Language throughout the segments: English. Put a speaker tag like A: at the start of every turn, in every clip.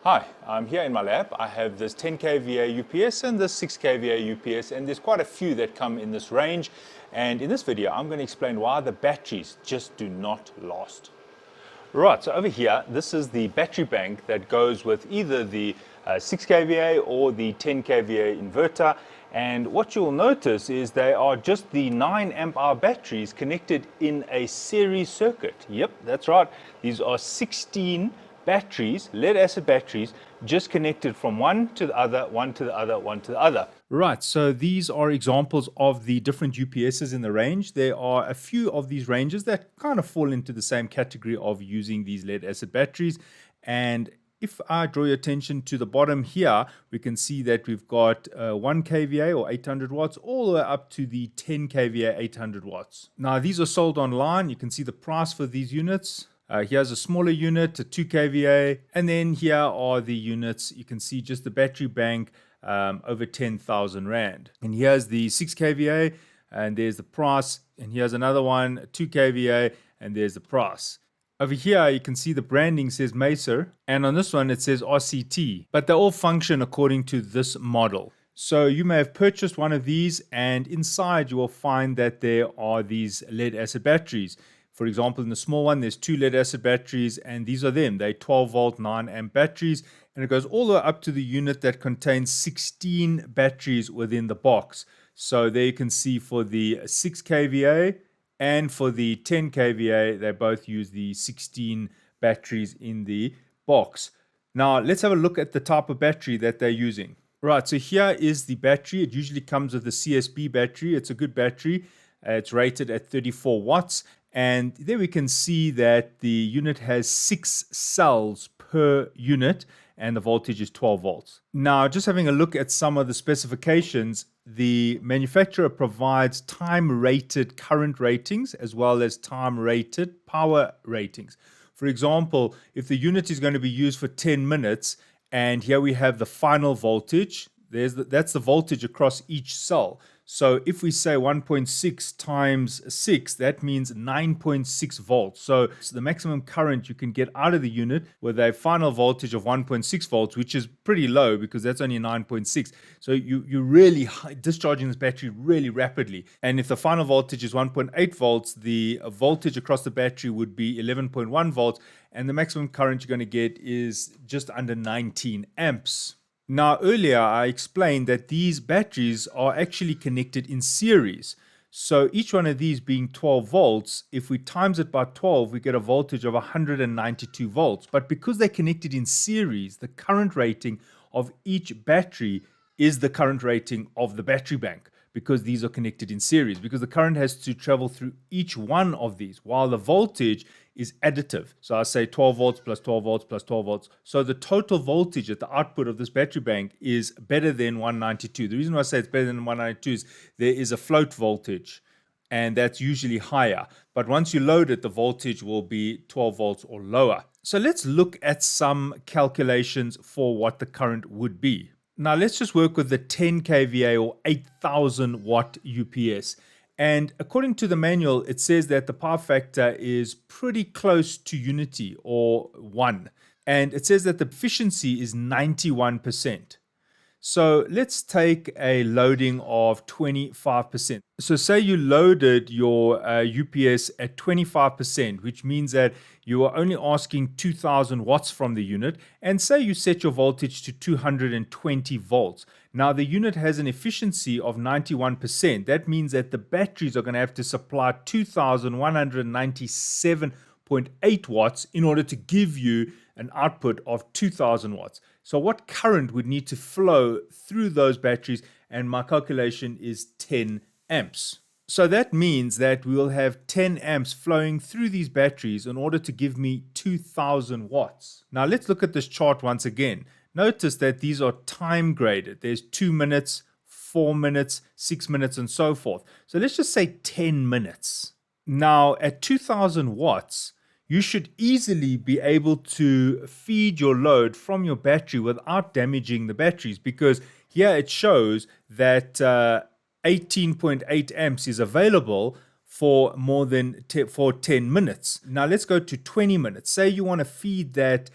A: Hi, I'm here in my lab. I have this 10 kVA UPS and this 6 kVA UPS, and there's quite a few that come in this range. And in this video, I'm going to explain why the batteries just do not last. Right, so over here, this is the battery bank that goes with either the 6 kVA or the 10 kVA inverter. And what you'll notice is they are just the 9 amp hour batteries connected in a series circuit. Yep, that's right. These are 16 batteries, lead acid batteries, just connected from one to the other, one to the other, one to the other. Right, so these are examples of the different UPSs in the range. There are a few of these ranges that kind of fall into the same category of using these lead acid batteries. And if I draw your attention to the bottom here, we can see that we've got 1 kVA or 800 watts all the way up to the 10 kVA 800 watts. Now these are sold online. You can see the price for these units. Here's a smaller unit, a 2 kVA, and then here are the units. You can see just the battery bank over 10,000 Rand. And here's the 6 kVA, and there's the price. And here's another one, a 2 kVA, and there's the price. Over here, you can see the branding says Mecer, and on this one it says RCT, but they all function according to this model. So you may have purchased one of these, and inside you will find that there are these lead acid batteries. For example, in the small one, there's 2 lead acid batteries, and these are them. They're 12 volt, 9 amp batteries, and it goes all the way up to the unit that contains 16 batteries within the box. So there you can see for the 6 kVA and for the 10 kVA, they both use the 16 batteries in the box. Now, let's have a look at the type of battery that they're using. Right, so here is the battery. It usually comes with the CSB battery. It's a good battery. It's rated at 34 watts. And there we can see that the unit has 6 cells per unit and the voltage is 12 volts. Now, just having a look at some of the specifications, the manufacturer provides time-rated current ratings as well as time-rated power ratings. For example, if the unit is going to be used for 10 minutes, and here we have the final voltage, that's the voltage across each cell. So if we say 1.6 times 6, that means 9.6 volts. So it's the maximum current you can get out of the unit with a final voltage of 1.6 volts, which is pretty low because that's only 9.6. So you're really discharging this battery really rapidly. And if the final voltage is 1.8 volts, the voltage across the battery would be 11.1 volts. And the maximum current you're going to get is just under 19 amps. Now, earlier I explained that these batteries are actually connected in series. So each one of these being 12 volts, if we times it by 12, we get a voltage of 192 volts. But because they're connected in series, the current rating of each battery is the current rating of the battery bank, because these are connected in series, because the current has to travel through each one of these, while the voltage is additive. So I say 12 volts plus 12 volts plus 12 volts. So the total voltage at the output of this battery bank is better than 192. The reason why I say it's better than 192 is there is a float voltage, and that's usually higher. But once you load it, the voltage will be 12 volts or lower. So let's look at some calculations for what the current would be. Now let's just work with the 10 kVA or 8,000 watt UPS. And according to the manual, it says that the power factor is pretty close to unity or 1. And it says that the efficiency is 91%. So let's take a loading of 25%. So say you loaded your UPS at 25%, which means that you are only asking 2,000 watts from the unit. And say you set your voltage to 220 volts. Now the unit has an efficiency of 91%. That means that the batteries are going to have to supply 2,197.8 watts in order to give you an output of 2,000 watts. So what current would need to flow through those batteries? And my calculation is 10 amps. So that means that we will have 10 amps flowing through these batteries in order to give me 2,000 watts. Now let's look at this chart once again. Notice that these are time graded. There's 2 minutes, 4 minutes, 6 minutes, and so forth. So let's just say 10 minutes. Now at 2,000 watts, you should easily be able to feed your load from your battery without damaging the batteries, because here it shows that 18.8 amps is available for for 10 minutes. Now let's go to 20 minutes. Say you want to feed that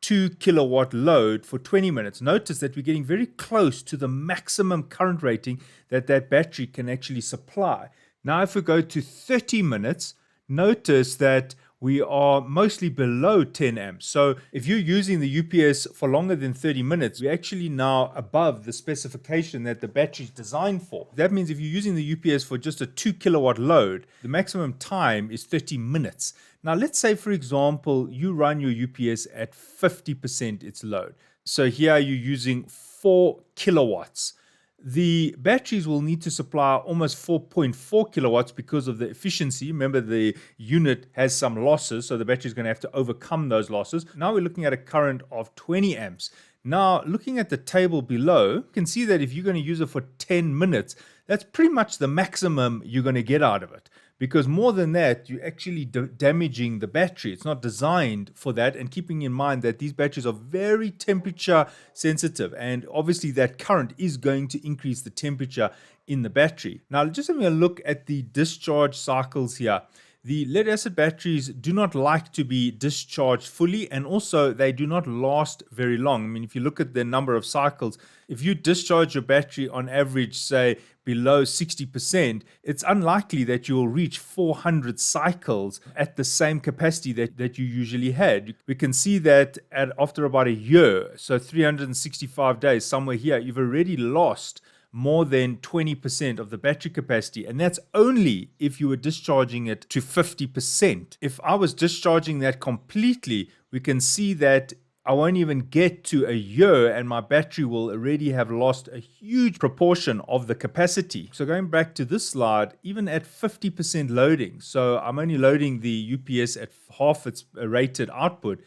A: 2 kilowatt load for 20 minutes. Notice that we're getting very close to the maximum current rating that battery can actually supply. Now, if we go to 30 minutes, notice that we are mostly below 10 amps. So if you're using the UPS for longer than 30 minutes, we're actually now above the specification that the battery is designed for. That means if you're using the UPS for just a 2 kilowatt load, the maximum time is 30 minutes. Now, let's say, for example, you run your UPS at 50% its load. So here you're using 4 kilowatts. The batteries will need to supply almost 4.4 kilowatts because of the efficiency. Remember, the unit has some losses, so the battery is going to have to overcome those losses. Now we're looking at a current of 20 amps. Now, looking at the table below, you can see that if you're going to use it for 10 minutes, that's pretty much the maximum you're going to get out of it. Because more than that, you're actually damaging the battery. It's not designed for that. And keeping in mind that these batteries are very temperature sensitive. And obviously that current is going to increase the temperature in the battery. Now, just having a look at the discharge cycles here. The lead acid batteries do not like to be discharged fully, and also they do not last very long. I mean, if you look at the number of cycles, if you discharge your battery on average, say, below 60%, it's unlikely that you'll reach 400 cycles at the same capacity that you usually had. We can see that after about a year, so 365 days, somewhere here, you've already lost more than 20% of the battery capacity, and that's only if you were discharging it to 50%. If I was discharging that completely, we can see that I won't even get to a year and my battery will already have lost a huge proportion of the capacity. So going back to this slide, even at 50% loading, so I'm only loading the UPS at half its rated output,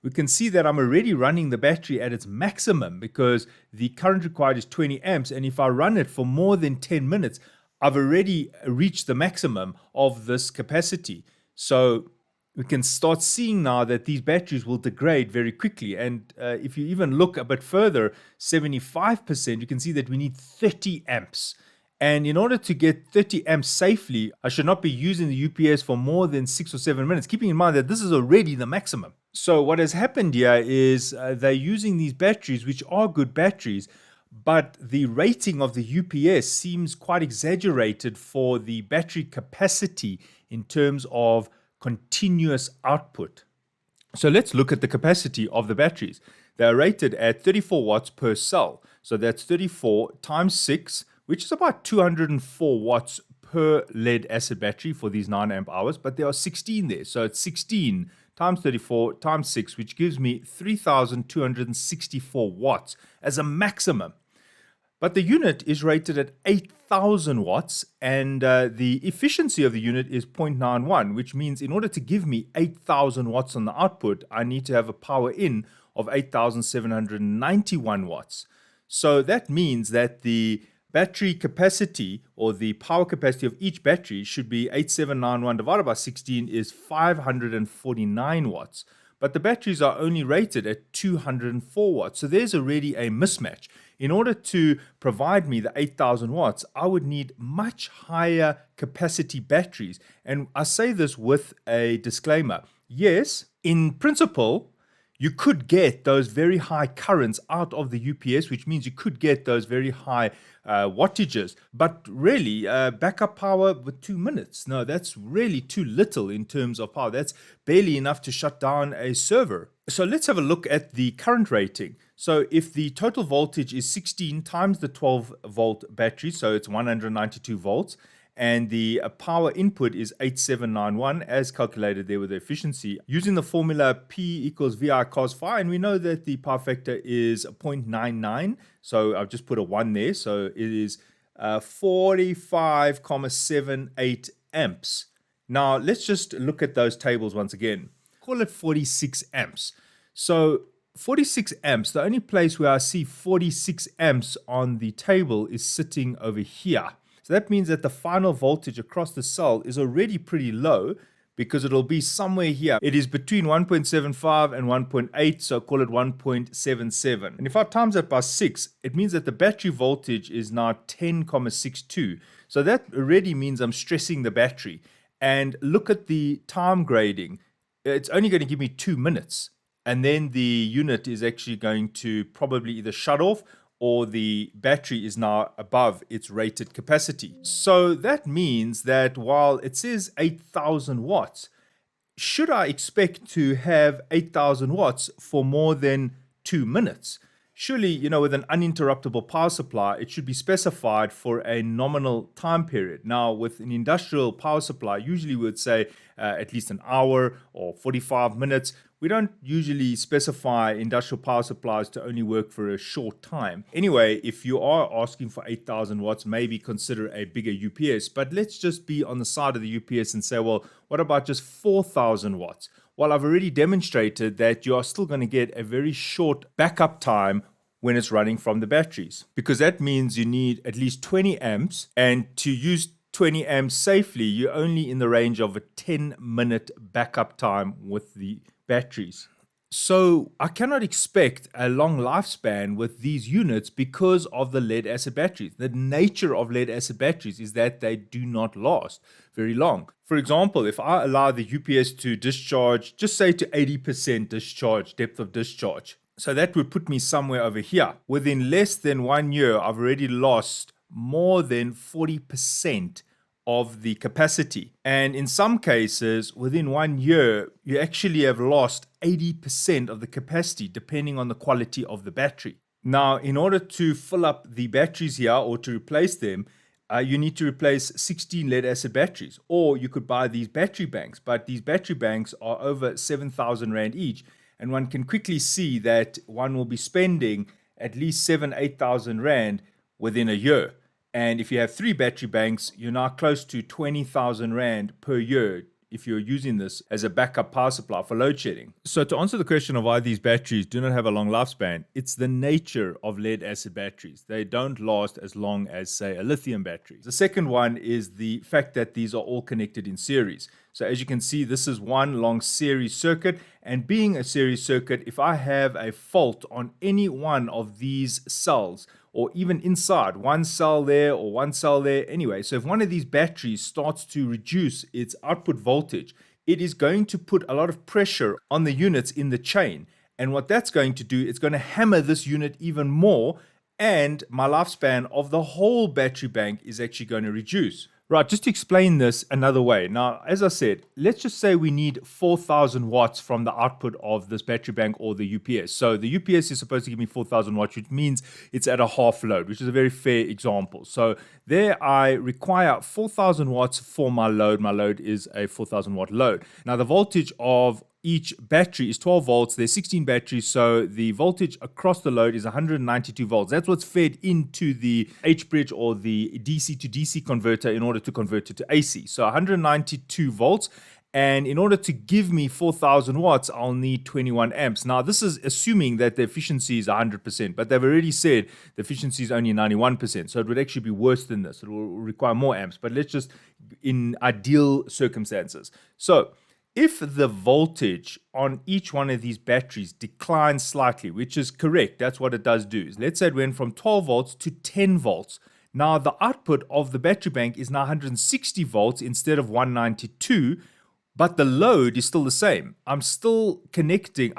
A: we can see that I'm already running the battery at its maximum because the current required is 20 amps. And if I run it for more than 10 minutes, I've already reached the maximum of this capacity. So we can start seeing now that these batteries will degrade very quickly. And if you even look a bit further, 75%, you can see that we need 30 amps. And in order to get 30 amps safely, I should not be using the UPS for more than 6 or 7 minutes, keeping in mind that this is already the maximum. So what has happened here is they're using these batteries, which are good batteries, but the rating of the UPS seems quite exaggerated for the battery capacity in terms of continuous output. So let's look at the capacity of the batteries. They are rated at 34 watts per cell. So that's 34 times 6, which is about 204 watts per lead acid battery for these 9 amp hours, but there are 16 there. So it's 16 times 34 times 6, which gives me 3,264 watts as a maximum. But the unit is rated at 8,000 watts, and the efficiency of the unit is 0.91, which means in order to give me 8,000 watts on the output, I need to have a power in of 8,791 watts. So that means that the battery capacity, or the power capacity of each battery, should be 8791 divided by 16 is 549 watts. But the batteries are only rated at 204 watts. So there's already a mismatch. In order to provide me the 8,000 watts, I would need much higher capacity batteries. And I say this with a disclaimer. Yes, in principle, you could get those very high currents out of the UPS, which means you could get those very high wattages. But really, backup power with 2 minutes, no, that's really too little in terms of power. That's barely enough to shut down a server. So let's have a look at the current rating. So if the total voltage is 16 times the 12 volt battery, so it's 192 volts, and the power input is 8791 as calculated there with the efficiency. Using the formula P equals VI cos phi, and we know that the power factor is 0.99, so I've just put a 1 there, so it is 45,78 amps. Now let's just look at those tables once again. Call it 46 amps. So 46 amps, the only place where I see 46 amps on the table is sitting over here. So that means that the final voltage across the cell is already pretty low because it'll be somewhere here. It is between 1.75 and 1.8, so call it 1.77. And if I times that by 6, it means that the battery voltage is now 10,62. So that already means I'm stressing the battery. And look at the time grading. It's only going to give me 2 minutes.
B: and then the unit is actually going to probably either shut off or the battery is now above its rated capacity. So that means that while it says 8,000 watts, should I expect to have 8,000 watts for more than 2 minutes? Surely, with an uninterruptible power supply, it should be specified for a nominal time period. Now, with an industrial power supply, usually we would say at least an hour or 45 minutes. We don't usually specify industrial power supplies to only work for a short time. Anyway, if you are asking for 8,000 watts, maybe consider a bigger UPS. But let's just be on the side of the UPS and say, well, what about just 4,000 watts? Well, I've already demonstrated that you are still going to get a very short backup time when it's running from the batteries, because that means you need at least 20 amps, and to use 20 amps safely, you're only in the range of a 10-minute backup time with the batteries. So I cannot expect a long lifespan with these units because of the lead acid batteries. The nature of lead acid batteries is that they do not last very long. For example, if I allow the UPS to discharge, just say to 80% discharge, depth of discharge, so that would put me somewhere over here. Within less than 1 year, I've already lost more than 40% of the capacity. And in some cases, within 1 year, you actually have lost 80% of the capacity, depending on the quality of the battery. Now, in order to fill up the batteries here or to replace them, you need to replace 16 lead acid batteries, or you could buy these battery banks. But these battery banks are over 7,000 Rand each. And one can quickly see that one will be spending at least 8,000 Rand within a year. And if you have 3 battery banks, you're now close to 20,000 Rand per year if you're using this as a backup power supply for load shedding. So to answer the question of why these batteries do not have a long lifespan, it's the nature of lead acid batteries. They don't last as long as, say, a lithium battery. The second one is the fact that these are all connected in series. So as you can see, this is one long series circuit, and being a series circuit, if I have a fault on any one of these cells, or even inside, one cell there or one cell there. Anyway, so if one of these batteries starts to reduce its output voltage, it is going to put a lot of pressure on the units in the chain. And what that's going to do, it's going to hammer this unit even more, and my lifespan of the whole battery bank is actually going to reduce. Right, just to explain this another way. Now, as I said, let's just say we need 4,000 watts from the output of this battery bank or the UPS. So the UPS is supposed to give me 4,000 watts, which means it's at a half load, which is a very fair example. So there I require 4,000 watts for my load. My load is a 4,000 watt load. Now, the voltage of each battery is 12 volts. There's 16 batteries, so the voltage across the load is 192 volts. That's what's fed into the H-bridge or the DC to DC converter in order to convert it to AC. So 192 volts. And in order to give me 4,000 watts, I'll need 21 amps. Now, this is assuming that the efficiency is 100%, but they've already said the efficiency is only 91%. So it would actually be worse than this. It will require more amps, but let's just in ideal circumstances. So if the voltage on each one of these batteries declines slightly, which is correct, that's what it does do. Let's say it went from 12 volts to 10 volts. Now, the output of the battery bank is now 160 volts instead of 192, but the load is still the same. I've still connected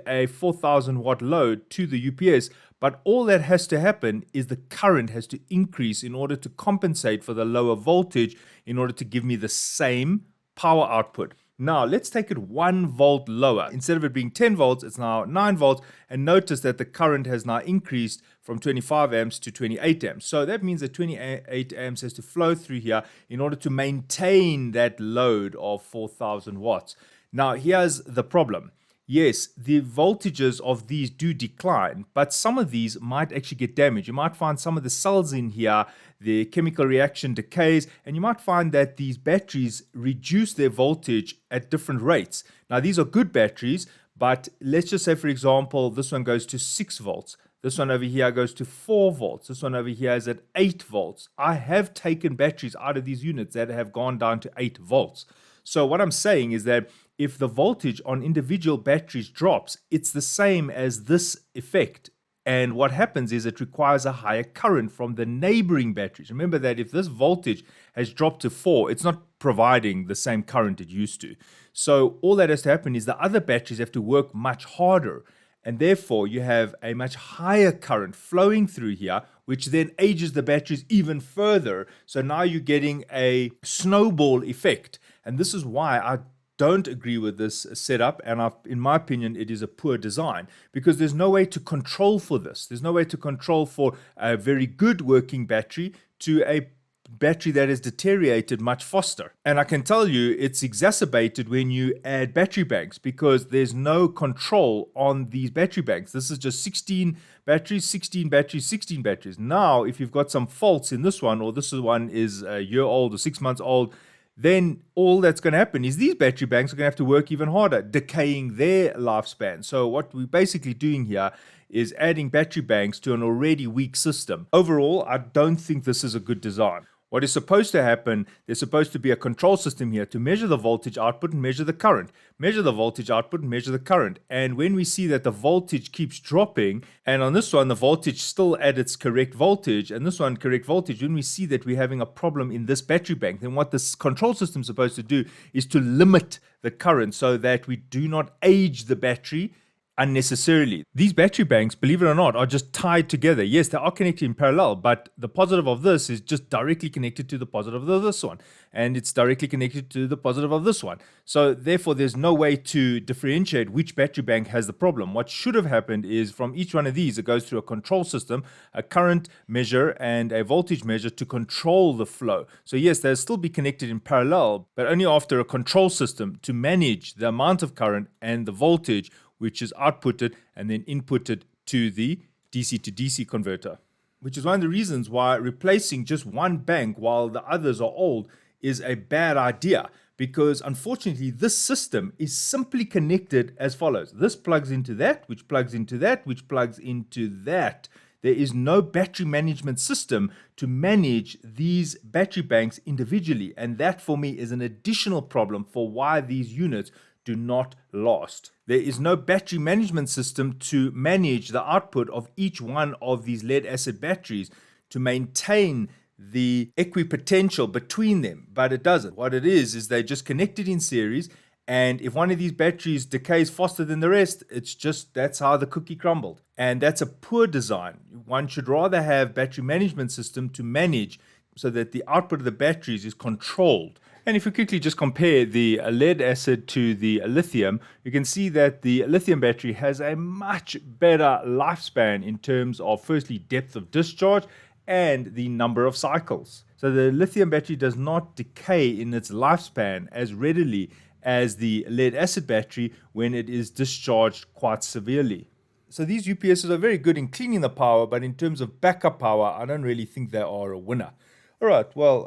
B: a 4,000 watt load to the UPS, but all that has to happen is the current has to increase in order to compensate for the lower voltage in order to give me the same power output. Now, let's take it 1 volt lower. Instead of it being 10 volts, it's now 9 volts. And notice that the current has now increased from 25 amps to 28 amps. So that means that 28 amps has to flow through here in order to maintain that load of 4,000 watts. Now, here's the problem. Yes, the voltages of these do decline, but some of these might actually get damaged. You might find some of the cells in here, the chemical reaction decays, and you might find that these batteries reduce their voltage at different rates. Now, these are good batteries, but let's just say, for example, this one goes to 6 volts. This one over here goes to 4 volts. This one over here is at 8 volts. I have taken batteries out of these units that have gone down to 8 volts. So what I'm saying is that if the voltage on individual batteries drops, it's the same as this effect. And what happens is it requires a higher current from the neighboring batteries. Remember that if this voltage has dropped to 4, it's not providing the same current it used to. So all that has to happen is the other batteries have to work much harder, and therefore you have a much higher current flowing through here, which then ages the batteries even further. So now you're getting a snowball effect, and this is why I don't agree with this setup, and in my opinion it is a poor design, because there's no way to control for this. There's no way to control for a very good working battery to a battery that has deteriorated much faster. And I can tell you it's exacerbated when you add battery banks, because there's no control on these battery banks. This is just 16 batteries, 16 batteries, 16 batteries. Now if you've got some faults in this one, or this one is a year old or 6 months old, then all that's going to happen is these battery banks are going to have to work even harder, decaying their lifespan. So what we're basically doing here is adding battery banks to an already weak system. Overall, I don't think this is a good design. What is supposed to happen, there's supposed to be a control system here to measure the voltage output and measure the current. Measure the voltage output and measure the current. And when we see that the voltage keeps dropping, and on this one, the voltage still at its correct voltage, and this one correct voltage, when we see that we're having a problem in this battery bank, then what this control system is supposed to do is to limit the current so that we do not age the battery unnecessarily. These battery banks, believe it or not, are just tied together. Yes, they are connected in parallel, but the positive of this is just directly connected to the positive of this one, and it's directly connected to the positive of this one. So therefore, there's no way to differentiate which battery bank has the problem. What should have happened is from each one of these, it goes through a control system, a current measure and a voltage measure to control the flow. So yes, they'll still be connected in parallel, but only after a control system to manage the amount of current and the voltage which is outputted and then inputted to the DC to DC converter. Which is one of the reasons why replacing just one bank while the others are old is a bad idea, because unfortunately this system is simply connected as follows. This plugs into that, which plugs into that, which plugs into that. There is no battery management system to manage these battery banks individually, and that for me is an additional problem for why these units do not last. There is no battery management system to manage the output of each one of these lead acid batteries to maintain the equipotential between them, but it doesn't. What it is they're just connected in series, and if one of these batteries decays faster than the rest, it's just, that's how the cookie crumbled. And that's a poor design. One should rather have battery management system to manage so that the output of the batteries is controlled. And if we quickly just compare the lead acid to the lithium, you can see that the lithium battery has a much better lifespan in terms of, firstly, depth of discharge and the number of cycles. So the lithium battery does not decay in its lifespan as readily as the lead acid battery when it is discharged quite severely. So these UPSs are very good in cleaning the power, but in terms of backup power, I don't really think they are a winner. All right, well,